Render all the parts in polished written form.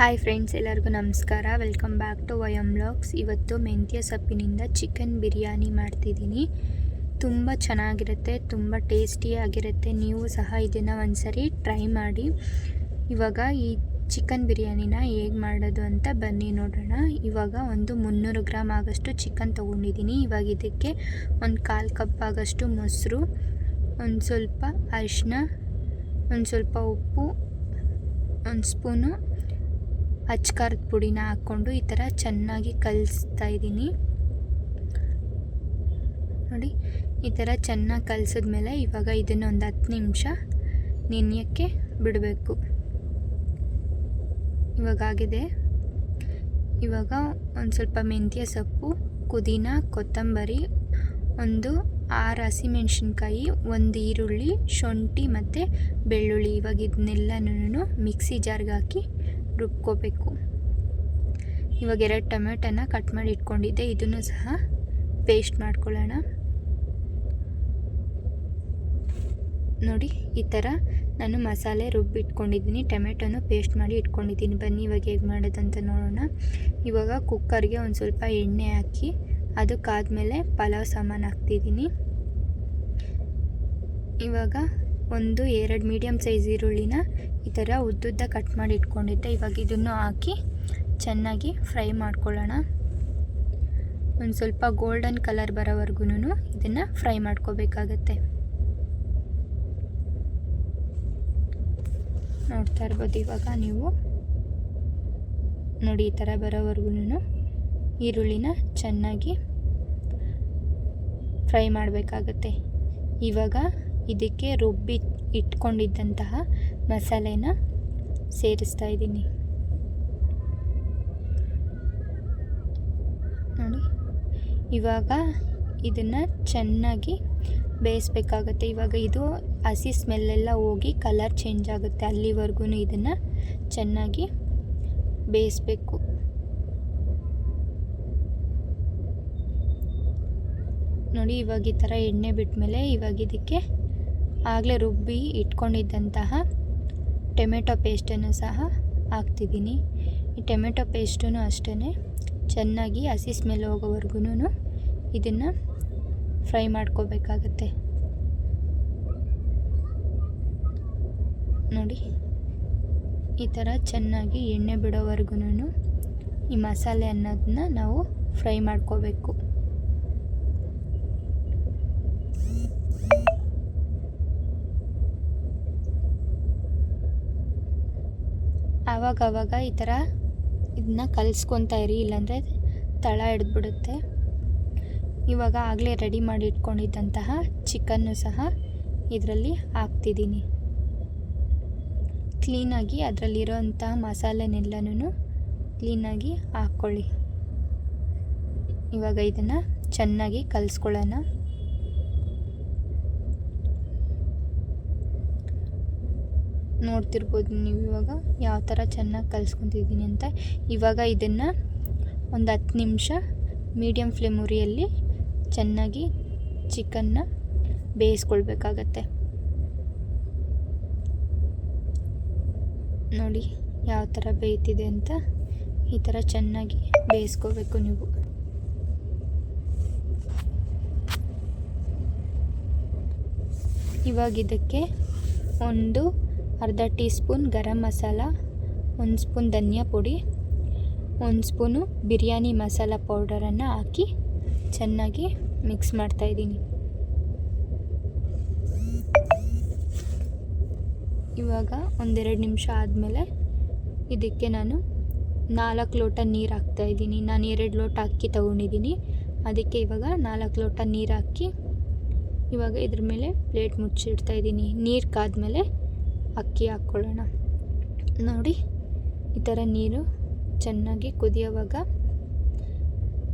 Hi friends, ಎಲ್ಲರಿಗೂ ನಮಸ್ಕಾರ. Welcome back to Vayam vlogs. ಇವತ್ತು ಮೆಂತ್ಯ ಸೊಪ್ಪಿನಿಂದ ಚಿಕನ್ ಬಿರಿಯಾನಿ ಮಾಡ್ತಿದ್ದೀನಿ. ತುಂಬ ಚೆನ್ನಾಗಿರುತ್ತೆ, ತುಂಬ ಟೇಸ್ಟಿಯಾಗಿರುತ್ತೆ. ನೀವು ಸಹ ಇದನ್ನು ಒಂದ್ಸರಿ ಟ್ರೈ ಮಾಡಿ. ಇವಾಗ ಈ ಚಿಕನ್ ಬಿರಿಯಾನಿನ ಹೇಗೆ ಮಾಡೋದು ಅಂತ ಬನ್ನಿ ನೋಡೋಣ. ಇವಾಗ ಒಂದು 300 ಗ್ರಾಮ್ ಆಗೋಷ್ಟು ಚಿಕನ್ ತೊಗೊಂಡಿದ್ದೀನಿ. ಇವಾಗ ಇದಕ್ಕೆ ಒಂದು 1/4 ಕಪ್ ಆಗೋಷ್ಟು ಮೊಸರು, ಒಂದು ಸ್ವಲ್ಪ ಅರಿಶಿನ, ಒಂದು ಸ್ವಲ್ಪ ಉಪ್ಪು, ಒಂದು ಸ್ಪೂನು ಅಚ್ಕಾರದ ಪುಡಿನ ಹಾಕ್ಕೊಂಡು ಈ ಥರ ಚೆನ್ನಾಗಿ ಕಲಿಸ್ತಾ ಇದ್ದೀನಿ. ನೋಡಿ, ಈ ಥರ ಚೆನ್ನಾಗಿ ಕಲಿಸಿದ್ಮೇಲೆ ಇವಾಗ ಇದನ್ನು ಒಂದು 10 ನಿಮಿಷ ನೆನೆಯೋಕ್ಕೆ ಬಿಡಬೇಕು. ಇವಾಗ ಆಗಿದೆ. ಇವಾಗ ಒಂದು ಸ್ವಲ್ಪ ಮೆಂತ್ಯ ಸೊಪ್ಪು, ಪುದೀನ, ಕೊತ್ತಂಬರಿ, ಒಂದು 6 ಹಸಿಮೆಣಸಿನ್ಕಾಯಿ, ಒಂದು ಈರುಳ್ಳಿ, ಶುಂಠಿ ಮತ್ತು ಬೆಳ್ಳುಳ್ಳಿ, ಇವಾಗ ಇದನ್ನೆಲ್ಲನೂ ಮಿಕ್ಸಿ ಜಾರ್ಗೆ ಹಾಕಿ ರುಬ್ಕೋಬೇಕು. ಇವಾಗ 2 ಟೊಮೆಟೊನ ಕಟ್ ಮಾಡಿ ಇಟ್ಕೊಂಡಿದ್ದೆ, ಇದನ್ನು ಸಹ ಪೇಸ್ಟ್ ಮಾಡ್ಕೊಳ್ಳೋಣ. ನೋಡಿ, ಈ ಥರ ನಾನು ಮಸಾಲೆ ರುಬ್ಬಿಟ್ಕೊಂಡಿದ್ದೀನಿ, ಟೊಮೆಟೊನು ಪೇಸ್ಟ್ ಮಾಡಿ ಇಟ್ಕೊಂಡಿದ್ದೀನಿ. ಬನ್ನಿ ಇವಾಗ ಹೇಗೆ ಮಾಡೋದಂತ ನೋಡೋಣ. ಇವಾಗ ಕುಕ್ಕರ್ಗೆ ಒಂದು ಸ್ವಲ್ಪ ಎಣ್ಣೆ ಹಾಕಿ ಅದಕ್ಕಾದಮೇಲೆ ಪಲಾವ್ ಸಾಮಾನು ಹಾಕ್ತಿದ್ದೀನಿ. ಇವಾಗ 1-2 ಮೀಡಿಯಮ್ ಸೈಜ್ ಈರುಳ್ಳಿನ ಈ ಥರ ಉದ್ದುದ್ದ ಕಟ್ ಮಾಡಿ ಇಟ್ಕೊಂಡಿದ್ದೆ. ಇವಾಗ ಇದನ್ನು ಹಾಕಿ ಚೆನ್ನಾಗಿ ಫ್ರೈ ಮಾಡ್ಕೊಳ್ಳೋಣ. ಒಂದು ಸ್ವಲ್ಪ ಗೋಲ್ಡನ್ ಕಲರ್ ಬರೋವರೆಗೂ ಇದನ್ನು ಫ್ರೈ ಮಾಡ್ಕೋಬೇಕಾಗತ್ತೆ. ನೋಡ್ತಾ ಇರ್ಬೋದು ಇವಾಗ ನೀವು. ನೋಡಿ, ಈ ಥರ ಬರೋವರೆಗೂ ಈರುಳ್ಳಿನ ಚೆನ್ನಾಗಿ ಫ್ರೈ ಮಾಡಬೇಕಾಗತ್ತೆ. ಇವಾಗ ಇದಕ್ಕೆ ರುಬ್ಬಿ ಇಟ್ಕೊಂಡಿದ್ದಂತಹ ಮಸಾಲೆನ ಸೇರಿಸ್ತಾ ಇದ್ದೀನಿ. ನೋಡಿ, ಇವಾಗ ಇದನ್ನು ಚೆನ್ನಾಗಿ ಬೇಯಿಸ್ಬೇಕಾಗತ್ತೆ. ಇವಾಗ ಇದು ಹಸಿ ಸ್ಮೆಲ್ಲೆಲ್ಲ ಹೋಗಿ ಕಲರ್ ಚೇಂಜ್ ಆಗುತ್ತೆ, ಅಲ್ಲಿವರೆಗೂ ಇದನ್ನು ಚೆನ್ನಾಗಿ ಬೇಯಿಸ್ಬೇಕು. ನೋಡಿ, ಇವಾಗ ಈ ಥರ ಎಣ್ಣೆ ಬಿಟ್ಮೇಲೆ ಇವಾಗ ಇದಕ್ಕೆ ಆಗಲೇ ರುಬ್ಬಿ ಇಟ್ಕೊಂಡಿದ್ದಂತಹ ಟೊಮೆಟೊ ಪೇಸ್ಟನ್ನು ಸಹ ಹಾಕ್ತಿದ್ದೀನಿ. ಈ ಟೊಮೆಟೊ ಪೇಸ್ಟೂ ಅಷ್ಟೇ ಚೆನ್ನಾಗಿ ಹಸಿ ಸ್ಮೆಲ್ ಹೋಗೋವರೆಗೂ ಇದನ್ನು ಫ್ರೈ ಮಾಡ್ಕೋಬೇಕಾಗತ್ತೆ. ನೋಡಿ, ಈ ಥರ ಚೆನ್ನಾಗಿ ಎಣ್ಣೆ ಬಿಡೋವರೆಗೂ ಈ ಮಸಾಲೆ ಅನ್ನೋದನ್ನ ನಾವು ಫ್ರೈ ಮಾಡ್ಕೋಬೇಕು. ಆವಾಗ ಈ ಥರ ಇದನ್ನ ಕಲಿಸ್ಕೊತಾ ಇರಿ, ಇಲ್ಲಾಂದರೆ ತಳ ಹಿಡಿದ್ಬಿಡುತ್ತೆ. ಇವಾಗ ಆಗಲೇ ರೆಡಿ ಮಾಡಿ ಇಟ್ಕೊಂಡಿದ್ದಂತಹ ಚಿಕನ್ನು ಸಹ ಇದರಲ್ಲಿ ಹಾಕ್ತಿದ್ದೀನಿ. ಕ್ಲೀನಾಗಿ ಅದರಲ್ಲಿರೋಂತಹ ಮಸಾಲೆನೆಲ್ಲನೂ ಕ್ಲೀನಾಗಿ ಹಾಕ್ಕೊಳ್ಳಿ. ಇವಾಗ ಇದನ್ನು ಚೆನ್ನಾಗಿ ಕಲಿಸ್ಕೊಳ್ಳೋಣ. ನೋಡ್ತಿರ್ಬೋದು ನೀವು ಇವಾಗ ಯಾವ ಥರ ಚೆನ್ನಾಗಿ ಕಲಿಸ್ಕೊತಿದ್ದೀನಿ ಅಂತ. ಇವಾಗ ಇದನ್ನು ಒಂದು 10 ನಿಮಿಷ ಮೀಡಿಯಮ್ ಫ್ಲೇಮ್ ಉರಿಯಲ್ಲಿ ಚೆನ್ನಾಗಿ ಚಿಕನ್ನ ಬೇಯಿಸ್ಕೊಳ್ಬೇಕಾಗತ್ತೆ. ನೋಡಿ ಯಾವ ಥರ ಬೇಯ್ತಿದೆ ಅಂತ. ಈ ಥರ ಚೆನ್ನಾಗಿ ಬೇಯಿಸ್ಕೋಬೇಕು ನೀವು. ಇವಾಗ ಇದಕ್ಕೆ ಒಂದು ಅರ್ಧ tea spoon garam masala, 1 spoon ಧನಿಯಾ ಪುಡಿ, 1 ಸ್ಪೂನು ಬಿರಿಯಾನಿ ಮಸಾಲ ಪೌಡರನ್ನು ಹಾಕಿ ಚೆನ್ನಾಗಿ ಮಿಕ್ಸ್ ಮಾಡ್ತಾಯಿದ್ದೀನಿ. ಇವಾಗ 1-2 ನಿಮಿಷ ಆದಮೇಲೆ ಇದಕ್ಕೆ ನಾನು 4 ಲೋಟ ನೀರು ಹಾಕ್ತಾಯಿದ್ದೀನಿ. ನಾನು 2 ಲೋಟ ಅಕ್ಕಿ ತೊಗೊಂಡಿದ್ದೀನಿ, ಅದಕ್ಕೆ ಇವಾಗ 4 ಲೋಟ ನೀರು ಹಾಕಿ ಇವಾಗ ಇದ್ರ ಮೇಲೆ ಪ್ಲೇಟ್ ಮುಚ್ಚಿಡ್ತಾಯಿದ್ದೀನಿ. ನೀರು ಕಾದ್ಮೇಲೆ ಅಕ್ಕಿ ಹಾಕ್ಕೊಳ್ಳೋಣ. ನೋಡಿ, ಈ ಥರ ನೀರು ಚೆನ್ನಾಗಿ ಕುದಿಯೋವಾಗ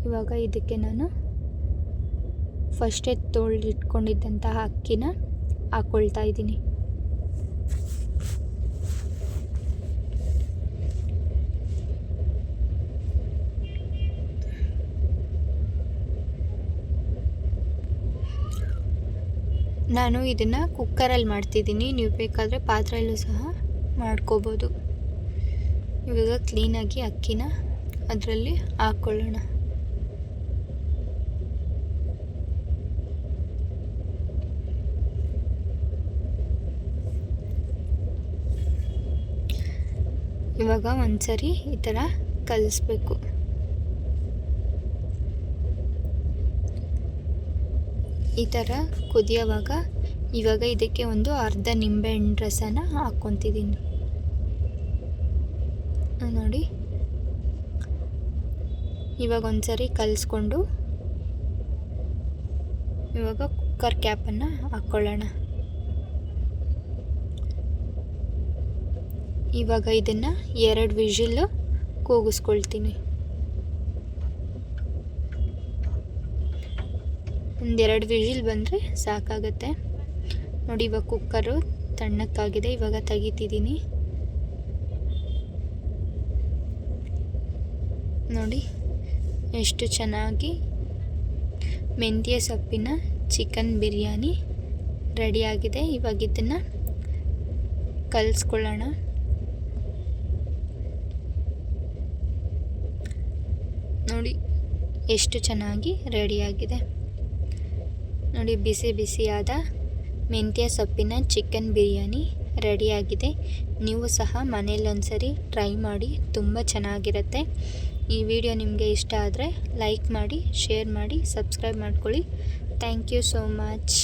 ಇವಾಗ ಇದಕ್ಕೆ ನಾನು ಫಸ್ಟೇ ತೊಳೆದಿಟ್ಕೊಂಡಿದ್ದಂತಹ ಅಕ್ಕಿನ ಹಾಕ್ಕೊಳ್ತಾ ಇದ್ದೀನಿ. ನಾನು ಇದನ್ನು ಕುಕ್ಕರಲ್ಲಿ ಮಾಡ್ತಿದ್ದೀನಿ, ನೀವು ಬೇಕಾದರೆ ಪಾತ್ರೆಯಲ್ಲೂ ಸಹ ಮಾಡ್ಕೋಬೋದು. ಇವಾಗ ಕ್ಲೀನಾಗಿ ಅಕ್ಕಿನ ಅದರಲ್ಲಿ ಹಾಕ್ಕೊಳ್ಳೋಣ. ಇವಾಗ ಒಂದ್ಸರಿ ಈ ಥರ ಕಲಿಸ್ಬೇಕು. ಈ ಥರ ಕುದಿಯೋವಾಗ ಇವಾಗ ಇದಕ್ಕೆ ಒಂದು ಅರ್ಧ ನಿಂಬೆಹಣ್ಣು ರಸನ ಹಾಕ್ಕೊತಿದ್ದೀನಿ ನೋಡಿ. ಇವಾಗ ಒಂದ್ಸರಿ ಕಲಿಸ್ಕೊಂಡು ಇವಾಗ ಕುಕ್ಕರ್ ಕ್ಯಾಪನ್ನು ಹಾಕ್ಕೊಳ್ಳೋಣ. ಇವಾಗ ಇದನ್ನು 2 ವಿಷಿಲ್ಲು ಕೂಗಿಸ್ಕೊಳ್ತೀನಿ. ಒಂದೆರಡು ವಿಷಿಲ್ ಬಂದರೆ ಸಾಕಾಗತ್ತೆ ನೋಡಿ. ಇವಾಗ ಕುಕ್ಕರು ತಣ್ಣಕ್ಕಾಗಿದೆ. ಇವಾಗ ತೆಗಿತಿದ್ದೀನಿ ನೋಡಿ. ಎಷ್ಟು ಚೆನ್ನಾಗಿ ಮೆಂತ್ಯ ಸೊಪ್ಪಿನ ಚಿಕನ್ ಬಿರಿಯಾನಿ ರೆಡಿಯಾಗಿದೆ. ಇವಾಗ ಇದನ್ನು ಕಲಿಸ್ಕೊಳ್ಳೋಣ. ನೋಡಿ ಎಷ್ಟು ಚೆನ್ನಾಗಿ ರೆಡಿಯಾಗಿದೆ ನೋಡಿ. ಬಿಸಿ ಬಿಸಿಯಾದ ಮೆಂತ್ಯ ಸೊಪ್ಪಿನ ಚಿಕನ್ ಬಿರಿಯಾನಿ ರೆಡಿಯಾಗಿದೆ. ನೀವು ಸಹ ಮನೇಲಿ ಒಂದ್ಸರಿ ಟ್ರೈ ಮಾಡಿ, ತುಂಬ ಚೆನ್ನಾಗಿರುತ್ತೆ. ಈ ವಿಡಿಯೋ ನಿಮಗೆ ಇಷ್ಟ ಆದರೆ ಲೈಕ್ ಮಾಡಿ, ಶೇರ್ ಮಾಡಿ, ಸಬ್ಸ್ಕ್ರೈಬ್ ಮಾಡ್ಕೊಳ್ಳಿ. Thank you so much.